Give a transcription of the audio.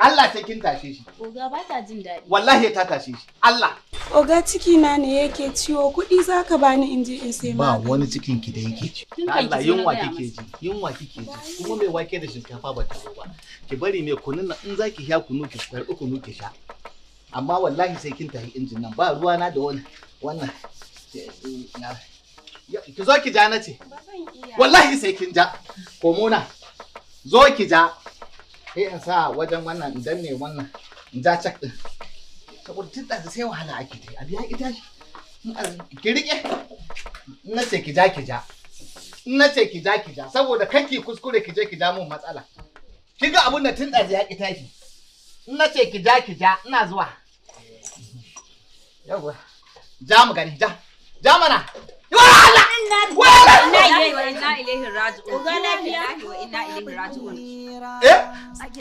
Allah sai kin tashe shi. Oga ba ta jin daɗi. Wallahi ta tashe shi. Allah. Oga ciki na ne yake ciwo, kuɗi zaka bani in je in sai ba wani cikin ki da yake ci. Allah yunwa kike ji. Yunwa kike ji. Kuma mai wake da shinkafa ba ta zo ba. Ki bari mai kunun nan in zaki sha kunu ki karbi kunu ki sha. Amma wallahi sai kin tafi injin nan ba ruwa na da wannan. Ki zo ki ja na ce. Wallahi sai kin ja. Komona. Zo ki ja. Sai in sa wajen wannan in danne wannan in ja cak din. Saboda tun da sai wahala ake ta yi. Abi ya ita shi. Ki rike. Na ce ki ja ki ja. Na ce ki ja ki ja saboda kake kuskure ki je ki ja mun matsala. Ki ga abun da tun da ya ki tashi. Na ce ki ja ina zuwa. Yawa. Ja mu gani ja. Ja mana. Wala! Inna ilaihi raji'un. Oga lafiya. Inna ilaihi raji'un. Eh?